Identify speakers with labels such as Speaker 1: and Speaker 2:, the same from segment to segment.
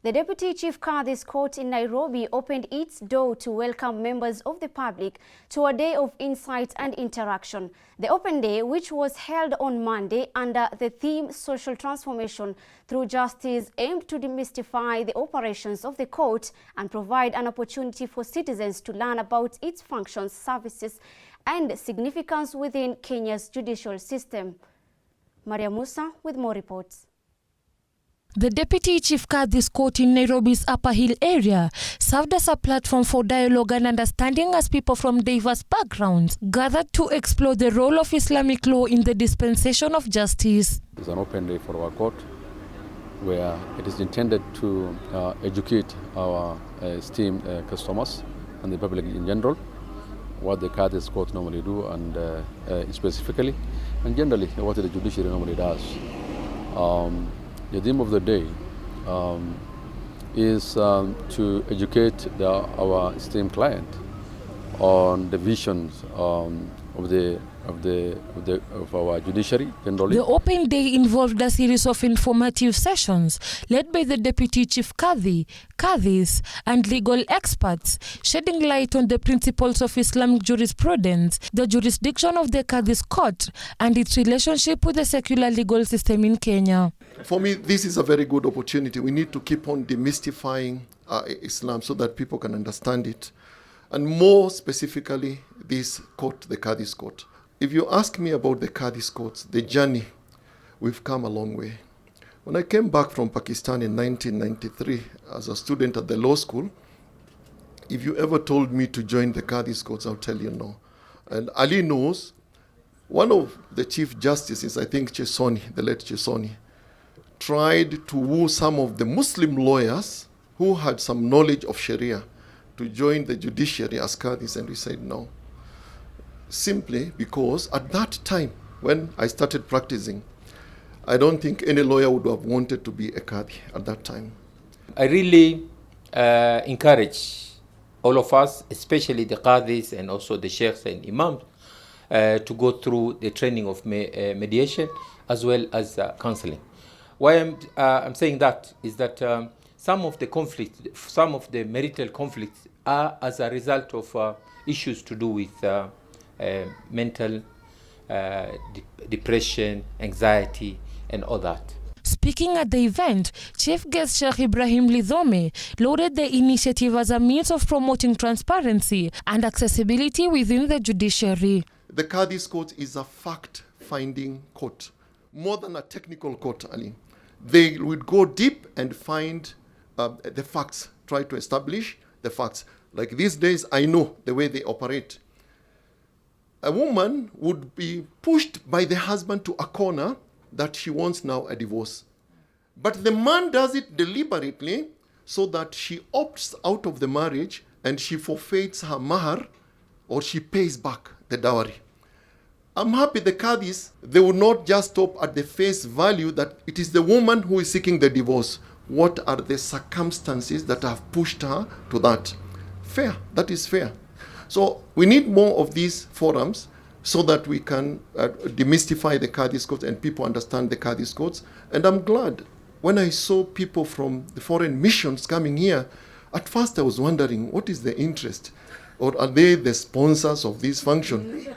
Speaker 1: The Deputy Chief Kadhis Court in Nairobi opened its door to welcome members of the public to a day of insight and interaction. The open day, which was held on Monday under the theme Social Transformation Through Justice, aimed to demystify the operations of the court and provide an opportunity for citizens to learn about its functions, services, and significance within Kenya's judicial system. Maria Musa with more reports.
Speaker 2: The Deputy Chief Kadhis Court in Nairobi's Upper Hill area served as a platform for dialogue and understanding as people from diverse backgrounds gathered to explore the role of Islamic law in the dispensation of justice.
Speaker 3: It's an open day for our court where it is intended to educate our esteemed customers and the public in general what the Kadhis Court normally do and specifically and generally what the judiciary normally does. The theme of the day is to educate our esteemed client on the visions of our judiciary generally.
Speaker 2: The open day involved a series of informative sessions led by the Deputy Chief Kadhi, Kadhis, and legal experts, shedding light on the principles of Islamic jurisprudence, the jurisdiction of the Kadhis Court, and its relationship with the secular legal system in Kenya.
Speaker 4: For me, this is a very good opportunity. We need to keep on demystifying Islam so that people can understand it. And more specifically, this court, the Kadhis Court. If you ask me about the Kadhis Courts, the journey, we've come a long way. When I came back from Pakistan in 1993 as a student at the law school, if you ever told me to join the Kadhis Courts, I'll tell you no. And Ali knows, one of the Chief Justices, I think Chesoni, the late Chesoni, tried to woo some of the Muslim lawyers who had some knowledge of Sharia to join the judiciary as Kadhis, and we said no. Simply because at that time, when I started practicing, I don't think any lawyer would have wanted to be a Kadhi at that time.
Speaker 5: I really encourage all of us, especially the Kadhis and also the Sheikhs and Imams, to go through the training of mediation as well as counseling. Why I'm saying that is that some of the conflicts, some of the marital conflicts are as a result of issues to do with mental depression, anxiety, and all that.
Speaker 2: Speaking at the event, Chief Guest Sheikh Ibrahim Lidhome lauded the initiative as a means of promoting transparency and accessibility within the judiciary.
Speaker 4: The Kadhis Court is a fact-finding court, more than a technical court, Ali. They would go deep and find the facts, try to establish the facts. Like these days, I know the way they operate. A woman would be pushed by the husband to a corner that she wants now a divorce. But the man does it deliberately so that she opts out of the marriage and she forfeits her mahar or she pays back the dowry. I'm happy the Kadhis, they will not just stop at the face value that it is the woman who is seeking the divorce. What are the circumstances that have pushed her to that? Fair, that is fair. So we need more of these forums so that we can demystify the Kadhis Courts and people understand the Kadhis Courts. And I'm glad when I saw people from the foreign missions coming here, at first I was wondering, what is the interest? Or are they the sponsors of this function?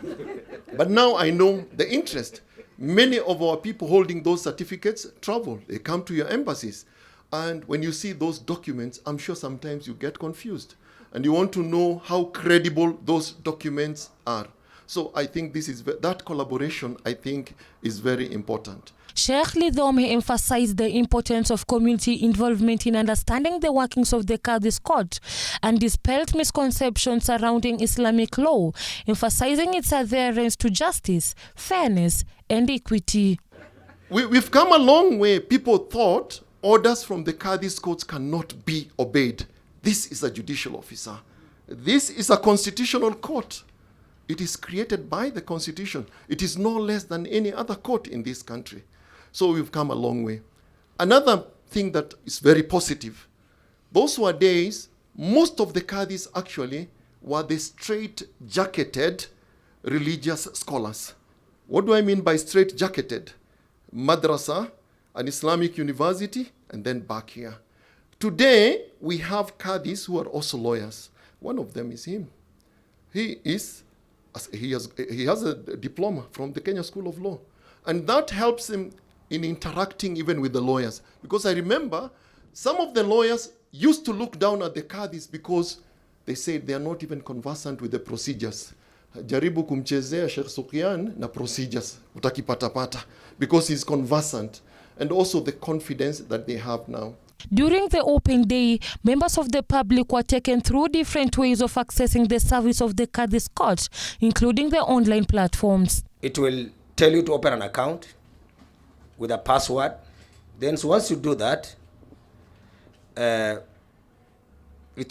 Speaker 4: But now I know the interest. Many of our people holding those certificates travel. They come to your embassies. And when you see those documents, I'm sure sometimes you get confused. And you want to know how credible those documents are. So I think that collaboration, I think, is very important.
Speaker 2: Sheikh Lidhome emphasized the importance of community involvement in understanding the workings of the Kadhis Court and dispelled misconceptions surrounding Islamic law, emphasizing its adherence to justice, fairness, and equity.
Speaker 4: We've come a long way. People thought orders from the Kadhis Courts cannot be obeyed. This is a judicial officer. This is a constitutional court. It is created by the Constitution. It is no less than any other court in this country. So we've come a long way. Another thing that is very positive, those were days, most of the Kadhis actually were the straight-jacketed religious scholars. What do I mean by straight-jacketed? Madrasa, an Islamic university, and then back here. Today, we have Kadhis who are also lawyers. One of them is him. He has a diploma from the Kenya School of Law. And that helps him in interacting even with the lawyers. Because I remember some of the lawyers used to look down at the Kadhis because they said they are not even conversant with the procedures. Jaribu kumchezea Sheikh Sukian na procedures, utakipata-pata, because he's conversant. And also the confidence that they have now.
Speaker 2: During the open day, members of the public were taken through different ways of accessing the service of the Kadhis court, including the online platforms.
Speaker 6: It will tell you to open an account with a password. Then once you do that, it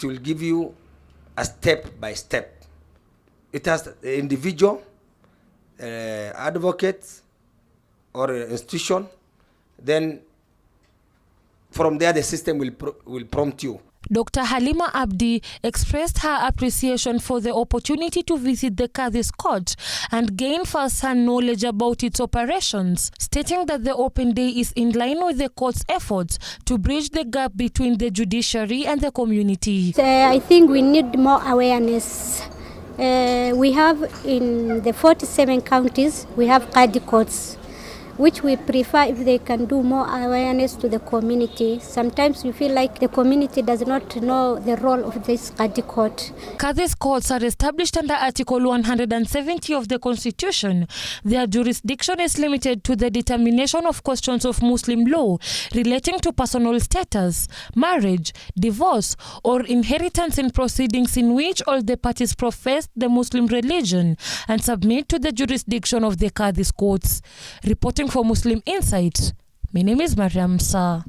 Speaker 6: will give you a step-by-step. It has individual, advocates, or institution. Then from there, the system will prompt you.
Speaker 2: Dr. Halima Abdi expressed her appreciation for the opportunity to visit the Kadhis court and gain first-hand knowledge about its operations, stating that the open day is in line with the court's efforts to bridge the gap between the judiciary and the community.
Speaker 7: I think we need more awareness. We have in the 47 counties, we have Kadhi courts, which we prefer if they can do more awareness to the community. Sometimes we feel like the community does not know the role of this Kadhi court.
Speaker 2: Kadhis courts are established under Article 170 of the Constitution. Their jurisdiction is limited to the determination of questions of Muslim law relating to personal status, marriage, divorce, or inheritance in proceedings in which all the parties profess the Muslim religion and submit to the jurisdiction of the Kadhis courts. Reporting for Muslim Insight, my name is Mariam Sa.